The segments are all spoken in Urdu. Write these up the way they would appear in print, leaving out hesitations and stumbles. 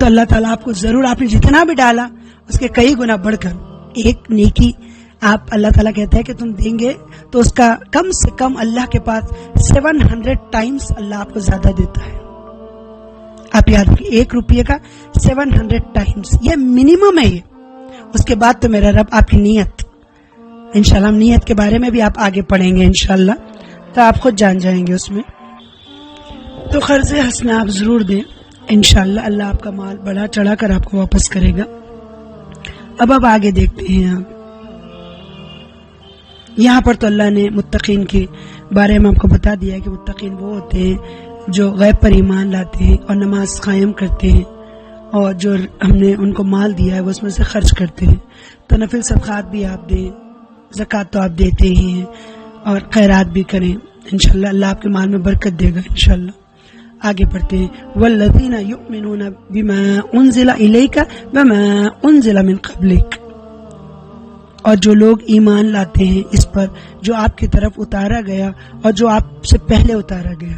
تو اللہ تعالیٰ آپ کو ضرور، آپ نے جتنا بھی ڈالا اس کے کئی گنا بڑھ کر ایک نیکی آپ، اللہ تعالیٰ کہتا ہے کہ تم دیں گے تو اس کا کم سے کم اللہ کے پاس 700 ٹائمز اللہ آپ کو زیادہ دیتا ہے. آپ یاد رکھیں، 1 روپیے کا 700 ٹائمز، یہ منیمم ہے. یہ اس کے بعد تو میرا رب آپ کی نیت، انشاءاللہ ہم نیت کے بارے میں بھی آپ آگے پڑھیں گے انشاءاللہ، تو آپ خود جان جائیں گے اس میں. تو قرض حسنہ آپ ضرور دیں انشاءاللہ، اللہ آپ کا مال بڑھا چڑھا کر آپ کو واپس کرے گا. اب آگے دیکھتے ہیں. آپ یہاں پر تو اللہ نے متقین کے بارے میں آپ کو بتا دیا کہ متقین وہ ہوتے ہیں جو غیب پر ایمان لاتے ہیں اور نماز قائم کرتے ہیں، اور جو ہم نے ان کو مال دیا ہے وہ اس میں سے خرچ کرتے ہیں. تو نفل صدقات بھی آپ دیں، زکوٰۃ تو آپ دیتے ہی ہیں، اور خیرات بھی کریں انشاءاللہ، اللہ آپ کے مال میں برکت دے گا انشاءاللہ. آگے پڑھتے ہیں. والذین یؤمنون بما انزل الیک وما انزل من قبلک، اور جو لوگ ایمان لاتے ہیں اس پر جو آپ کی طرف اتارا گیا اور جو آپ سے پہلے اتارا گیا.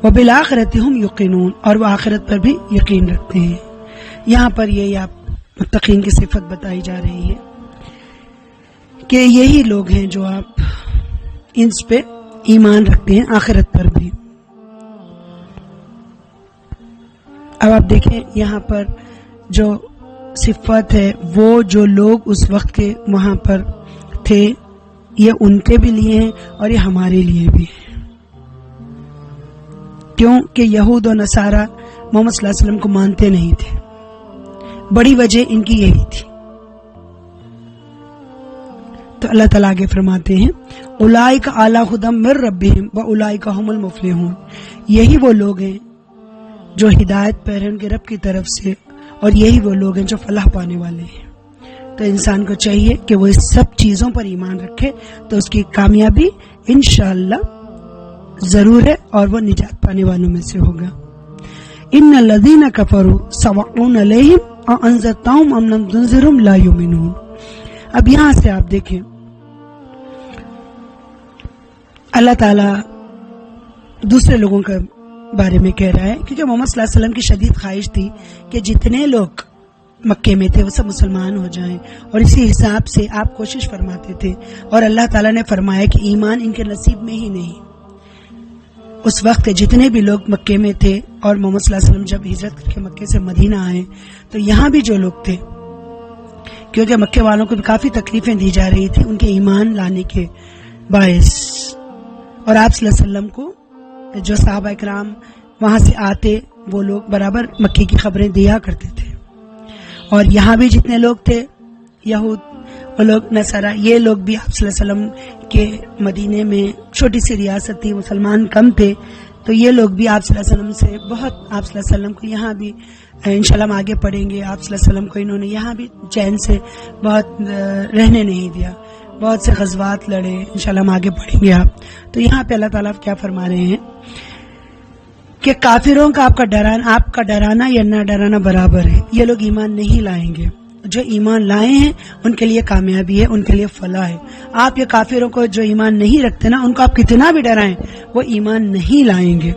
وبالآخرۃ ھم یوقنون، اور وہ آخرت پر بھی یقین رکھتے ہیں. یہاں پر یہی آپ متقین کی صفت بتائی جا رہی ہے کہ یہی لوگ ہیں جو آپ ان پہ ایمان رکھتے ہیں آخرت پر بھی. اب آپ دیکھیں یہاں پر جو صفت ہے، وہ جو لوگ اس وقت کے وہاں پر تھے، یہ ان کے بھی لیے ہیں اور یہ ہمارے لیے بھی ہیں. کیوں کہ یہود و نصارہ محمد صلی اللہ علیہ وسلم کو مانتے نہیں تھے. بڑی وجہ ان کی یہی تھی. تو اللہ تعالیٰ آگے فرماتے ہیں اولئک علی ھدی من ربہم واولئک ھم المفلحون، یہی وہ لوگ ہیں جو ہدایت پر ہیں ان کے رب کی طرف سے، اور یہی وہ لوگ ہیں جو فلاح پانے والے ہیں. تو انسان کو چاہیے کہ وہ اس سب چیزوں پر ایمان رکھے تو اس کی کامیابی انشاءاللہ ضرور ہے اور وہ نجات پانے والوں میں سے ہوگا. ان الذین کفروا سواء علیہم اانذرتہم ام لم تنذرہم لا یؤمنون. اب یہاں سے آپ دیکھیں اللہ تعالیٰ دوسرے لوگوں کے بارے میں کہہ رہا ہے، کیونکہ محمد صلی اللہ علیہ وسلم کی شدید خواہش تھی کہ جتنے لوگ مکے میں تھے وہ سب مسلمان ہو جائیں، اور اسی حساب سے آپ کوشش فرماتے تھے. اور اللہ تعالیٰ نے فرمایا کہ ایمان ان کے نصیب میں ہی نہیں. اس وقت کے جتنے بھی لوگ مکے میں تھے اور محمد صلی اللہ علیہ وسلم جب ہجرت کر کے مکے سے مدینہ آئے تو یہاں بھی جو لوگ تھے، کیونکہ مکے والوں کو بھی کافی تکلیفیں دی جا رہی تھی ان کے ایمان لانے کے باعث، اور آپ صلی اللہ علیہ وسلم کو جو صحابہ اکرام وہاں سے آتے وہ لوگ برابر مکے کی خبریں دیا کرتے تھے. اور یہاں بھی جتنے لوگ تھے یہود وہ لوگ نصارہ، یہ لوگ بھی آپ صلی اللہ علیہ وسلم کے مدینے میں چھوٹی سی ریاست تھی، مسلمان کم تھے، تو یہ لوگ بھی آپ صلی اللہ علیہ وسلم سے بہت، آپ صلی اللہ علیہ وسلم کو یہاں بھی انشاءاللہ ہم آگے پڑھیں گے، آپ صلی اللہ علیہ وسلم کو انہوں نے یہاں بھی چین سے بہت رہنے نہیں دیا، بہت سے غزوات لڑے، انشاءاللہ ہم آگے پڑھیں گے. آپ تو یہاں پہ اللہ تعالیٰ کیا فرما رہے ہیں کہ کافروں کا آپ کا ڈرانا یا نہ ڈرانا برابر ہے. یہ لوگ ایمان نہیں لائیں گے، جو ایمان لائے ہیں ان کے لیے کامیابی ہے، ان کے لیے فلاح ہے. آپ یہ کافروں کو جو ایمان نہیں رکھتے نا، ان کو آپ کتنا بھی ڈرائیں وہ ایمان نہیں لائیں گے.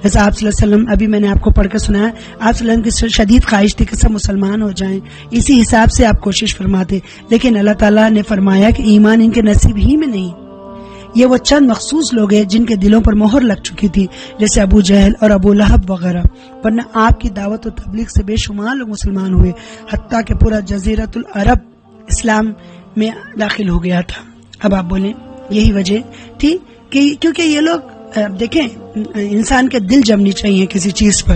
جیسے آپ صلی اللہ علیہ وسلم، ابھی میں نے آپ کو پڑھ کے سنایا، آپ صلی اللہ علیہ وسلم کی شدید خواہش تھی کہ سب مسلمان ہو جائیں، اسی حساب سے آپ کوشش فرماتے، لیکن اللہ تعالیٰ نے فرمایا کہ ایمان ان کے نصیب ہی میں نہیں. یہ وہ چند مخصوص لوگ ہیں جن کے دلوں پر مہر لگ چکی تھی، جیسے ابو جہل اور ابو لہب وغیرہ، ورنہ آپ کی دعوت و تبلیغ سے بے شمار لوگ مسلمان ہوئے، حتیٰ کہ پورا جزیرۃ العرب اسلام میں داخل ہو گیا تھا. اب آپ بولیں یہی وجہ تھی کہ کیونکہ یہ لوگ دیکھیں انسان کے دل جمنی چاہیے کسی چیز پر،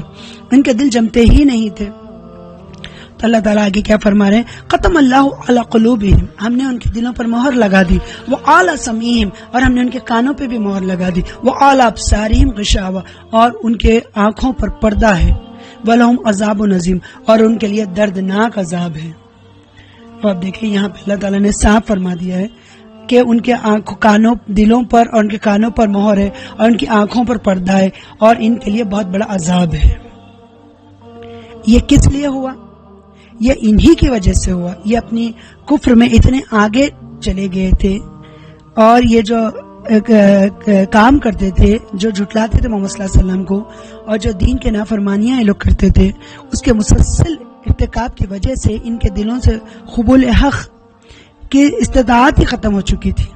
ان کے دل جمتے ہی نہیں تھے. تو اللہ تعالیٰ آگے کیا فرما رہے ہیں، ختم اللہ علی قلوبہم، ہم نے ان کے دلوں پر مہر لگا دی، وعلی سمعہم، اور ہم نے ان کے کانوں پہ بھی مہر لگا دی، وعلی ابصارہم غشاوہ، اور ان کے آنکھوں پر پردہ ہے، ولہم عذاب عظیم، اور ان کے لیے دردناک عذاب ہے. تو اب دیکھیں یہاں پہ اللہ تعالیٰ نے صاف فرما دیا ہے کہ ان کے کانوں، دلوں پر اور ان کے کانوں پر مہر ہے اور ان کی آنکھوں پر پردہ ہے اور ان کے لیے بہت بڑا عذاب ہے. یہ کس لیے ہوا؟ یہ انہی کی وجہ سے ہوا. یہ اپنی کفر میں اتنے آگے چلے گئے تھے، اور یہ جو کام کرتے تھے، جو جھٹلاتے تھے محمد صلی اللہ علیہ وسلم کو، اور جو دین کے نافرمانیاں یہ لوگ کرتے تھے، اس کے مسلسل ارتکاب کی وجہ سے ان کے دلوں سے قبول حق کی استطاعت ہی ختم ہو چکی تھی.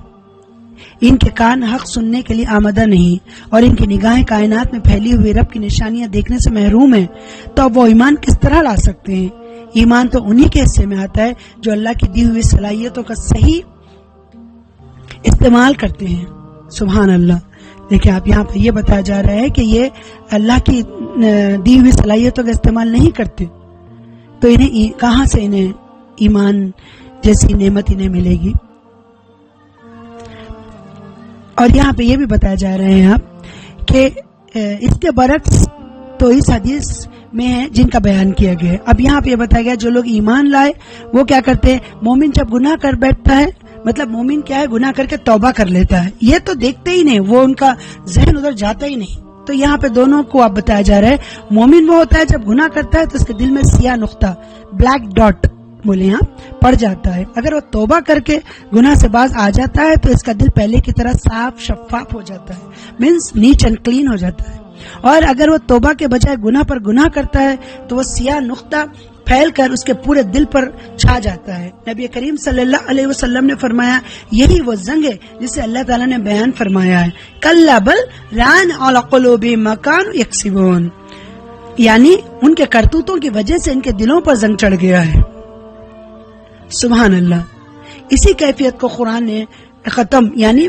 ان کے کان حق سننے کے لیے آمادہ نہیں، اور ان کی نگاہیں کائنات میں پھیلی ہوئی رب کی نشانیاں دیکھنے سے محروم ہیں. تو اب وہ ایمان کس طرح لا سکتے ہیں؟ ایمان تو انہی کے حصے میں آتا ہے جو اللہ کی دی ہوئی صلاحیتوں کا صحیح استعمال کرتے ہیں. سبحان اللہ. دیکھیں آپ، یہاں پہ یہ بتایا جا رہا ہے کہ یہ اللہ کی دی ہوئی صلاحیتوں کا استعمال نہیں کرتے، تو انہیں کہاں سے انہیں ایمان جیسی نعمت انہیں ملے گی؟ اور یہاں پہ یہ بھی بتایا جا رہے ہیں آپ کہ اس کے برعکس تو اس حدیث میں ہے جن کا بیان کیا گیا ہے. اب یہاں پہ یہ بتایا گیا جو لوگ ایمان لائے وہ کیا کرتے ہیں. مومن جب گناہ کر بیٹھتا ہے، مطلب مومن کیا ہے، گناہ کر کے توبہ کر لیتا ہے، یہ تو دیکھتے ہی نہیں، وہ ان کا ذہن ادھر جاتا ہی نہیں. تو یہاں پہ دونوں کو آپ بتایا جا رہا ہے. مومن وہ ہوتا ہے جب گناہ کرتا ہے تو اس کے دل میں سیاہ نقطہ، بلیک ڈاٹ بولے یہاں، پڑ جاتا ہے. اگر وہ توبہ کر کے گناہ سے باز آ جاتا ہے تو اس کا دل پہلے کی طرح صاف شفاف ہو جاتا ہے، مینس نیٹ اینڈ کلین ہو جاتا ہے. اور اگر وہ توبہ کے بجائے گناہ پر گناہ کرتا ہے تو وہ سیاہ نقطہ پھیل کر اس کے پورے دل پر چھا جاتا ہے. نبی کریم صلی اللہ علیہ وسلم نے فرمایا یہی وہ زنگ ہے جسے اللہ تعالیٰ نے بیان فرمایا ہے، کلا بل ران علی قلوبہم ما کانوا یکسبون، یعنی ان کے کرتوتوں کی وجہ سے ان کے دلوں پر زنگ چڑھ گیا ہے. سبحان اللہ. اسی کیفیت کو قرآن نے ختم یعنی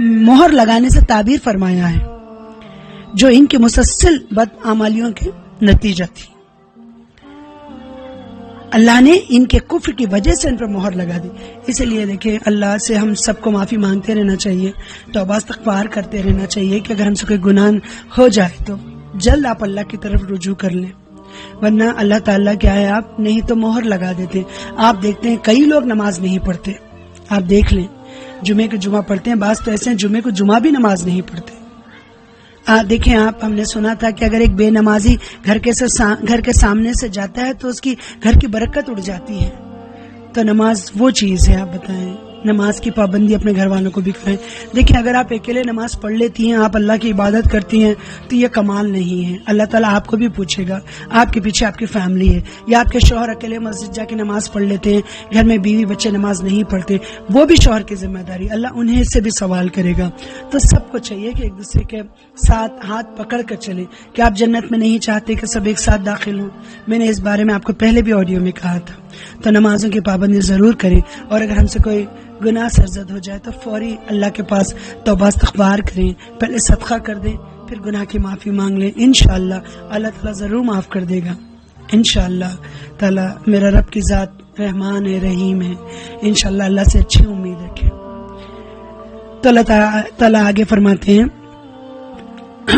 مہر لگانے سے تعبیر فرمایا ہے، جو ان کے مسلسل بدعمالیوں کے نتیجہ تھی. اللہ نے ان کے کفر کی وجہ سے ان پر مہر لگا دی. اسی لیے دیکھیں اللہ سے ہم سب کو معافی مانگتے رہنا چاہیے، توبہ استغفار کرتے رہنا چاہیے کہ اگر ہم سے کوئی گناہ ہو جائے تو جلد آپ اللہ کی طرف رجوع کر لیں، ورنہ اللہ تعالیٰ کیا ہے آپ نہیں تو مہر لگا دیتے. آپ دیکھتے ہیں کئی لوگ نماز نہیں پڑھتے، آپ دیکھ لیں جمعے کو جمعہ پڑھتے ہیں، بعض تو ایسے ہیں جمعے کو جمعہ بھی نماز نہیں پڑھتے. دیکھیں آپ، ہم نے سنا تھا کہ اگر ایک بے نمازی گھر کے سامنے سے جاتا ہے تو اس کی گھر کی برکت اڑ جاتی ہے. تو نماز وہ چیز ہے، آپ بتائیں نماز کی پابندی اپنے گھر والوں کو بھی کریں. دیکھیں اگر آپ اکیلے نماز پڑھ لیتی ہیں، آپ اللہ کی عبادت کرتی ہیں تو یہ کمال نہیں ہے. اللہ تعالیٰ آپ کو بھی پوچھے گا. آپ کے پیچھے آپ کی فیملی ہے، یا آپ کے شوہر اکیلے مسجد جا کے نماز پڑھ لیتے ہیں، گھر میں بیوی بچے نماز نہیں پڑھتے، وہ بھی شوہر کی ذمہ داری، اللہ انہیں سے بھی سوال کرے گا. تو سب کو چاہیے کہ ایک دوسرے کے ساتھ ہاتھ پکڑ کر چلیں. کہ آپ جنت میں نہیں چاہتے کہ سب ایک ساتھ داخل ہوں؟ میں نے اس بارے میں آپ کو پہلے بھی آڈیو میں کہا تھا. تو نمازوں کی پابندی ضرور کریں، اور اگر ہم سے کوئی گناہ سرزد ہو جائے تو فوری اللہ کے پاس توبہ استغفار کریں، پہلے صدقہ کر دیں، پھر گناہ کی معافی مانگ لیں. انشاءاللہ اللہ تعالیٰ ضرور معاف کر دے گا. انشاءاللہ تعالیٰ میرا رب کی ذات رحمان ہے، رحیم ہے. انشاءاللہ اللہ سے اچھی امید رکھیں. تو اللہ تعالیٰ آگے فرماتے ہیں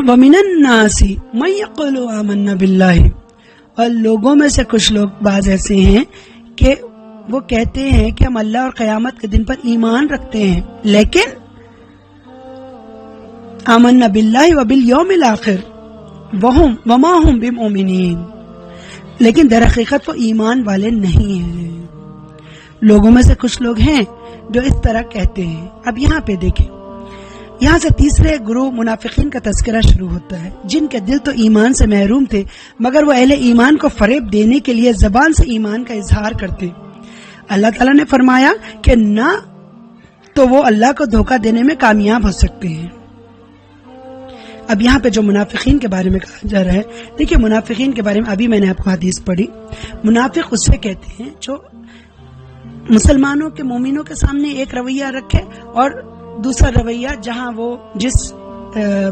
وَمِنَ النَّاسِ مَن يَقُولُ آمَنَّا بِاللَّهِ، اور لوگوں میں سے کچھ لوگ بعض ایسے ہیں کہ وہ کہتے ہیں کہ ہم اللہ اور قیامت کے دن پر ایمان رکھتے ہیں، لیکن آمنا باللہ وبالیوم الآخر وما ہم بمؤمنین، لیکن در حقیقت وہ ایمان والے نہیں ہیں. لوگوں میں سے کچھ لوگ ہیں جو اس طرح کہتے ہیں. اب یہاں پہ دیکھیں، یہاں سے تیسرے گروہ منافقین کا تذکرہ شروع ہوتا ہے، جن کے دل تو ایمان سے محروم تھے مگر وہ اہل ایمان کو فریب دینے کے لیے زبان سے ایمان کا اظہار کرتے. اللہ تعالیٰ نے فرمایا کہ نہ تو وہ اللہ کو دھوکہ دینے میں کامیاب ہو سکتے ہیں. اب یہاں پہ جو منافقین کے بارے میں کہا جا رہا ہے، دیکھیے منافقین کے بارے میں ابھی میں نے آپ کو حدیث پڑھی. منافق اسے کہتے ہیں جو مسلمانوں کے مومنوں کے سامنے ایک رویہ رکھے اور دوسرا رویہ جہاں وہ جس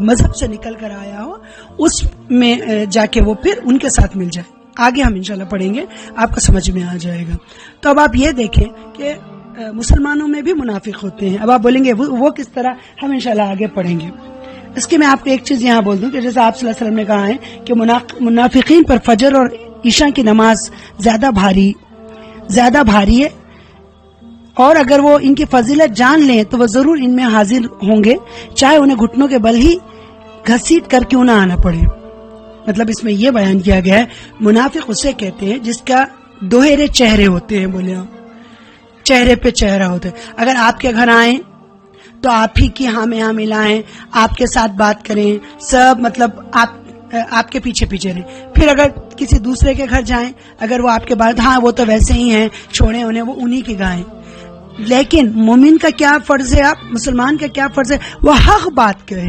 مذہب سے نکل کر آیا ہو اس میں جا کے وہ پھر ان کے ساتھ مل جائے. آگے ہم انشاءاللہ پڑھیں گے، آپ کو سمجھ میں آ جائے گا. تو اب آپ یہ دیکھیں کہ مسلمانوں میں بھی منافق ہوتے ہیں. اب آپ بولیں گے وہ کس طرح، ہم انشاءاللہ آگے پڑھیں گے. اس کے میں آپ کو ایک چیز یہاں بول دوں کہ جیسے آپ صلی اللہ علیہ وسلم نے کہا ہے کہ منافقین پر فجر اور عشاء کی نماز زیادہ بھاری ہے، اور اگر وہ ان کی فضیلت جان لیں تو وہ ضرور ان میں حاضر ہوں گے، چاہے انہیں گھٹنوں کے بل ہی گھسیٹ کر کیوں نہ آنا پڑے. مطلب اس میں یہ بیان کیا گیا ہے منافق اسے کہتے ہیں جس کا دوہرے چہرے ہوتے ہیں. بولے آپ چہرے پہ چہرہ ہوتا ہے. اگر آپ کے گھر آئیں تو آپ ہی کی ہاں میں ہاں ملائیں, آپ کے ساتھ بات کریں, سب مطلب آپ کے پیچھے پیچھے رہیں. پھر اگر کسی دوسرے کے گھر جائیں, اگر وہ آپ کے بعد ہاں وہ تو ویسے ہی ہیں, چھوڑیں انہیں, وہ انہی کی گائیں. لیکن مومن کا کیا فرض ہے, آپ مسلمان کا کیا فرض ہے, وہ حق بات کرے,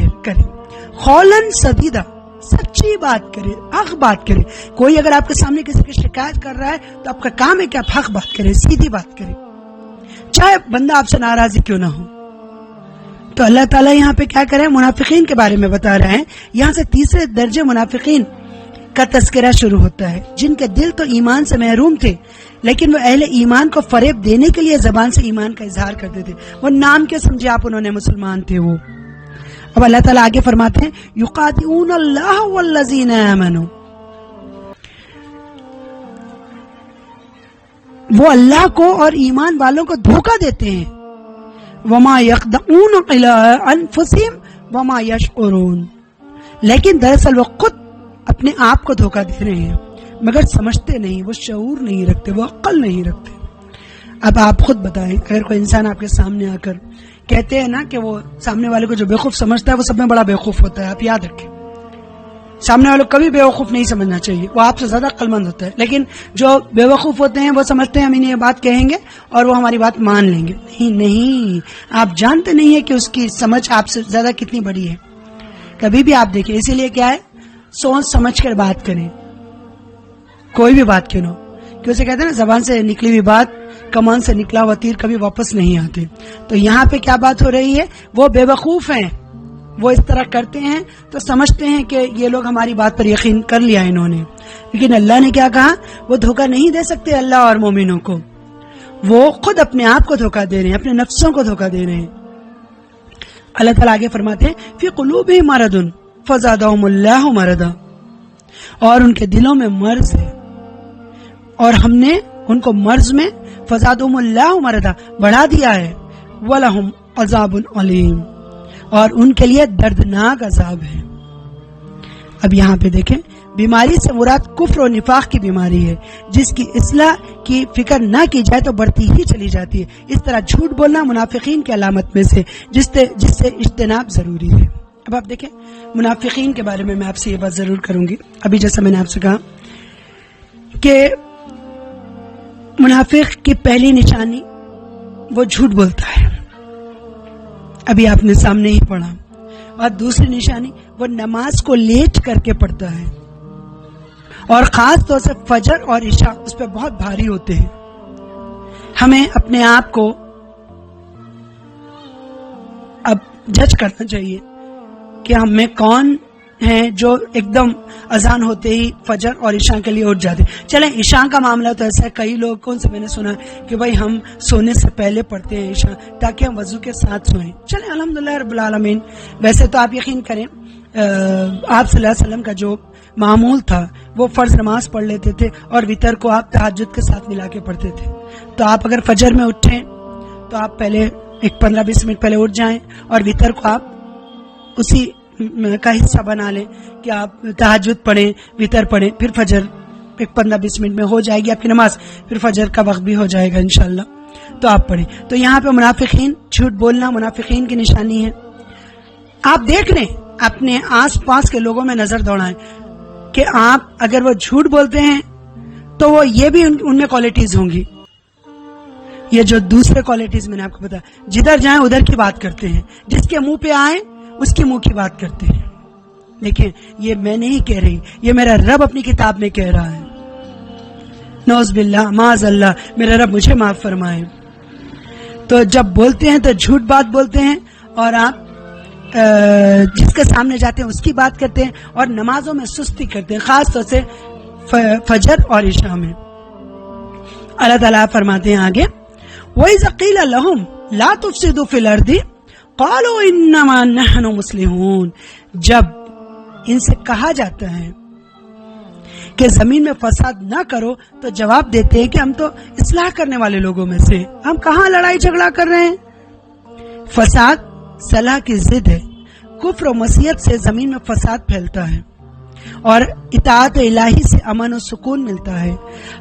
قولاً سدیدا, سچی بات کرے, حق بات کرے. کوئی اگر آپ کے سامنے کسی کی شکایت کر رہا ہے تو آپ کا کام ہے کہ آپ حق بات کریں, سیدھی بات کریں, چاہے بندہ آپ سے ناراض کیوں نہ ہو. تو اللہ تعالیٰ یہاں پہ کیا کرے, منافقین کے بارے میں بتا رہے ہیں. یہاں سے تیسرے درجے منافقین کا تذکرہ شروع ہوتا ہے, جن کے دل تو ایمان سے محروم تھے لیکن وہ اہل ایمان کو فریب دینے کے لیے زبان سے ایمان کا اظہار کرتے تھے. وہ نام کے سمجھے آپ انہوں نے مسلمان تھے وہ. اب اللہ تعالیٰ آگے فرماتے ہیں یقاتلون اللہ والذین آمنوا, وہ اللہ کو اور ایمان والوں کو دھوکہ دیتے ہیں. وما یخدعون الی انفسہم وما یشعرون, لیکن دراصل وہ خود اپنے آپ کو دھوکہ دے رہے ہیں مگر سمجھتے نہیں, وہ شعور نہیں رکھتے, وہ عقل نہیں رکھتے. اب آپ خود بتائیں, اگر کوئی انسان آپ کے سامنے آ کر کہتے ہیں نا کہ وہ سامنے والے کو جو بیوقوف سمجھتا ہے وہ سب میں بڑا بیوقوف ہوتا ہے, آپ یاد رکھیں سامنے والے کو کبھی بیوقوف نہیں سمجھنا چاہیے, وہ آپ سے زیادہ عقل مند ہوتا ہے. لیکن جو بیوقوف ہوتے ہیں وہ سمجھتے ہیں ہم انہیں یہ بات کہیں گے اور وہ ہماری بات مان لیں گے. نہیں, آپ جانتے نہیں ہیں کہ اس کی سمجھ آپ سے زیادہ کتنی بڑی ہے. کبھی بھی آپ دیکھیں, اسی لیے کیا ہے, سوچ سمجھ کر بات کریں, کوئی بھی بات کیوں نہ ہو, کہ اسے کہتے ہیں نا زبان سے نکلی ہوئی بات, کمان سے نکلا ہوا تیر کبھی واپس نہیں آتے. تو یہاں پہ کیا بات ہو رہی ہے, وہ بے وقوف ہیں, وہ اس طرح کرتے ہیں تو سمجھتے ہیں کہ یہ لوگ ہماری بات پر یقین کر لیا انہوں نے. لیکن اللہ نے کیا کہا, وہ دھوکہ نہیں دے سکتے اللہ اور مومنوں کو, وہ خود اپنے آپ کو دھوکہ دے رہے ہیں, اپنے نفسوں کو دھوکہ دے رہے ہیں. اللہ تعالیٰ آگے فرماتے ہیں فی قلوبہم مرض فزادہم اللہ مرضا, اور ان کے دلوں میں مرض ہے اور ہم نے ان کو مرض میں فزادہم اللہ مرضا بڑھا دیا ہے. ولہم عذاب علیم, اور ان کے لیے دردناک عذاب ہے. اب یہاں پہ دیکھیں, بیماری سے مراد کفر و نفاق کی بیماری ہے جس کی اصلاح کی فکر نہ کی جائے تو بڑھتی ہی چلی جاتی ہے. اس طرح جھوٹ بولنا منافقین کی علامت میں سے جس سے اجتناب ضروری ہے. اب آپ دیکھیں منافقین کے بارے میں آپ سے یہ بات ضرور کروں گی. ابھی جیسا میں نے آپ سے کہا کہ منافق کی پہلی نشانی وہ جھوٹ بولتا ہے, ابھی آپ نے سامنے ہی پڑھا. اور دوسری نشانی وہ نماز کو لیٹ کر کے پڑھتا ہے, اور خاص طور سے فجر اور عشاء اس پہ بہت بھاری ہوتے ہیں. ہمیں اپنے آپ کو اب جج کرنا چاہیے کہ ہم میں کون ہیں جو ایک دم اذان ہوتے ہی فجر اور عشاء کے لیے اٹھ جاتے. چلیں عشاء کا معاملہ تو ایسا ہے, کئی لوگ کون سے میں نے سنا کہ بھائی ہم سونے سے پہلے پڑھتے ہیں عشاء تاکہ ہم وضو کے ساتھ سوئیں. چلیں الحمدللہ رب العالمین. ویسے تو آپ یقین کریں آپ صلی اللہ علیہ وسلم کا جو معمول تھا وہ فرض نماز پڑھ لیتے تھے اور وتر کو آپ تہجد کے ساتھ ملا کے پڑھتے تھے. تو آپ اگر فجر میں اٹھیں تو آپ پہلے ایک 15-20 منٹ پہلے اٹھ جائیں اور وتر کو آپ اسی کا حصہ بنا لیں کہ آپ تہجد پڑھیں, وتر پڑھیں, پھر فجر ایک 15-20 منٹ میں ہو جائے گی آپ کی نماز, پھر فجر کا وقت بھی ہو جائے گا انشاءاللہ, تو آپ پڑھیں. تو یہاں پہ منافقین, جھوٹ بولنا منافقین کی نشانی ہے. آپ دیکھ لیں اپنے آس پاس کے لوگوں میں نظر دوڑائیں کہ آپ اگر وہ جھوٹ بولتے ہیں تو وہ یہ بھی ان میں کوالٹیز ہوں گی, یہ جو دوسرے کوالٹیز میں نے آپ کو بتایا, جدھر جائیں ادھر کی بات کرتے ہیں, جس کے منہ پہ آئیں اس کے منہ کی بات کرتے ہیں. لیکن یہ میں نہیں کہہ رہی, یہ میرا رب اپنی کتاب میں کہہ رہا ہے. نعوذ باللہ, معاذ اللہ, میرا رب مجھے معاف فرمائے. تو جب بولتے ہیں تو جھوٹ بات بولتے ہیں اور آپ جس کے سامنے جاتے ہیں اس کی بات کرتے ہیں اور نمازوں میں سستی کرتے ہیں, خاص طور سے فجر اور عشاء میں. اللہ تعالیٰ فرماتے ہیں آگے وَإِذَا قِيلَ لَهُمْ لَا تُفْسِدُوا فِي الْأَرْضِ قَالُوا إِنَّمَا نَحْنُ مُصْلِحُونَ, جب ان سے کہا جاتا ہے کہ زمین میں فساد نہ کرو تو جواب دیتے ہیں کہ ہم تو اصلاح کرنے والے لوگوں میں سے, ہم کہاں لڑائی جھگڑا کر رہے ہیں. فساد صلاح کی ضد ہے. کفر و معصیت سے زمین میں فساد پھیلتا ہے اور اطاعت الہی سے امن و سکون ملتا ہے.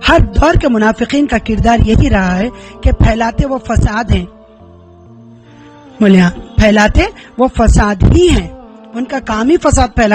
ہر دور کے منافقین کا کردار یہی رہا ہے کہ پھیلاتے وہ فساد ہیں, پھیلاتے وہ فساد ہی ہیں، ان کا کام ہی فساد پھیلا